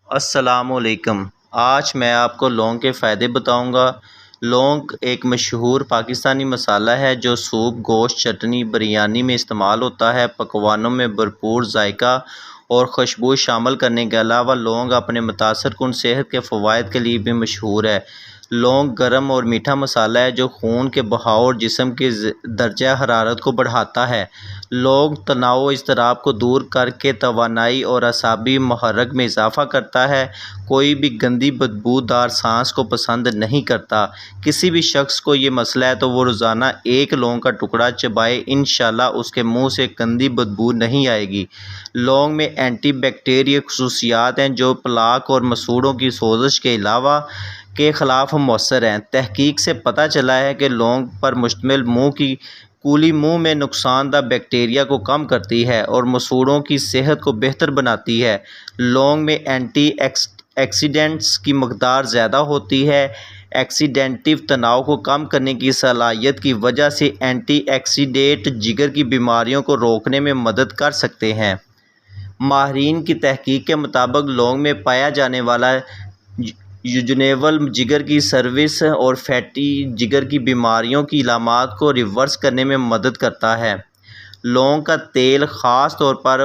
السلام علیکم۔ آج میں آپ کو لونگ کے فائدے بتاؤں گا۔ لونگ ایک مشہور پاکستانی مسالہ ہے جو سوپ، گوشت، چٹنی، بریانی میں استعمال ہوتا ہے۔ پکوانوں میں بھرپور ذائقہ اور خوشبو شامل کرنے کے علاوہ لونگ اپنے متاثر کن صحت کے فوائد کے لیے بھی مشہور ہے۔ لونگ گرم اور میٹھا مسالہ ہے جو خون کے بہاؤ اور جسم کے درجہ حرارت کو بڑھاتا ہے۔ لونگ تناؤ و اضطراب کو دور کر کے توانائی اور اعصابی محرک میں اضافہ کرتا ہے۔ کوئی بھی گندی بدبودار سانس کو پسند نہیں کرتا۔ کسی بھی شخص کو یہ مسئلہ ہے تو وہ روزانہ ایک لونگ کا ٹکڑا چبائے، انشاءاللہ اس کے منہ سے گندی بدبو نہیں آئے گی۔ لونگ میں اینٹی بیکٹیریل خصوصیات ہیں جو پلاک اور مسوڑھوں کی سوزش کے علاوہ کے خلاف مؤثر ہیں۔ تحقیق سے پتہ چلا ہے کہ لونگ پر مشتمل منہ کی کولی منہ میں نقصان دہ بیکٹیریا کو کم کرتی ہے اور مسوڑھوں کی صحت کو بہتر بناتی ہے۔ لونگ میں اینٹی آکسیڈنٹس کی مقدار زیادہ ہوتی ہے۔ آکسیڈیٹیو تناؤ کو کم کرنے کی صلاحیت کی وجہ سے اینٹی آکسیڈنٹ جگر کی بیماریوں کو روکنے میں مدد کر سکتے ہیں۔ ماہرین کی تحقیق کے مطابق لونگ میں پایا جانے والا یوجینول جگر کی سروس اور فیٹی جگر کی بیماریوں کی علامات کو ریورس کرنے میں مدد کرتا ہے۔ لونگ کا تیل خاص طور پر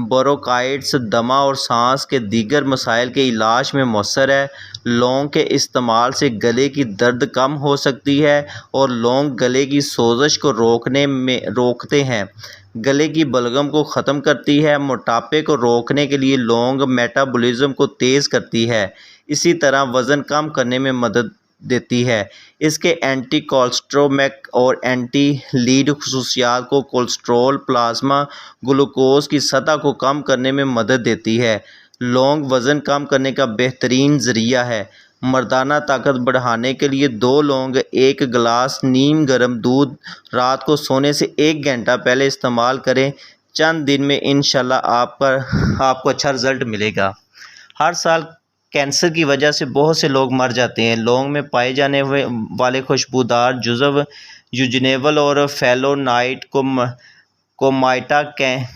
برونکائٹس، دمہ اور سانس کے دیگر مسائل کے علاج میں مؤثر ہے۔ لونگ کے استعمال سے گلے کی درد کم ہو سکتی ہے اور لونگ گلے کی سوزش کو روکتے ہیں۔ گلے کی بلغم کو ختم کرتی ہے۔ موٹاپے کو روکنے کے لیے لونگ میٹابولزم کو تیز کرتی ہے، اسی طرح وزن کم کرنے میں مدد دیتی ہے۔ اس کے اینٹی کولیسٹرومیک اور اینٹی لیڈ خصوصیات کو کولیسٹرول، پلازما گلوکوز کی سطح کو کم کرنے میں مدد دیتی ہے۔ لونگ وزن کم کرنے کا بہترین ذریعہ ہے۔ مردانہ طاقت بڑھانے کے لیے 2 لونگ ایک گلاس نیم گرم دودھ رات کو سونے سے 1 گھنٹہ پہلے استعمال کریں۔ چند دن میں انشاءاللہ آپ کو اچھا رزلٹ ملے گا۔ ہر سال کینسر کی وجہ سے بہت سے لوگ مر جاتے ہیں۔ لونگ میں پائے جانے والے خوشبودار جزو یوجینول اور فلونائڈ کو مائٹا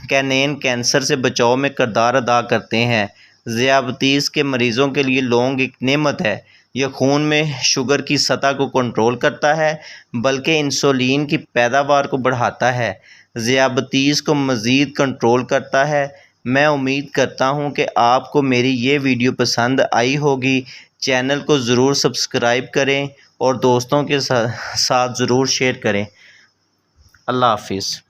کینین کینسر سے بچاؤ میں کردار ادا کرتے ہیں۔ ذیابیطس کے مریضوں کے لیے لونگ ایک نعمت ہے۔ یہ خون میں شوگر کی سطح کو کنٹرول کرتا ہے بلکہ انسولین کی پیداوار کو بڑھاتا ہے۔ ذیابیطس کو مزید کنٹرول کرتا ہے۔ میں امید کرتا ہوں کہ آپ کو میری یہ ویڈیو پسند آئی ہوگی۔ چینل کو ضرور سبسکرائب کریں اور دوستوں کے ساتھ ضرور شیئر کریں۔ اللہ حافظ۔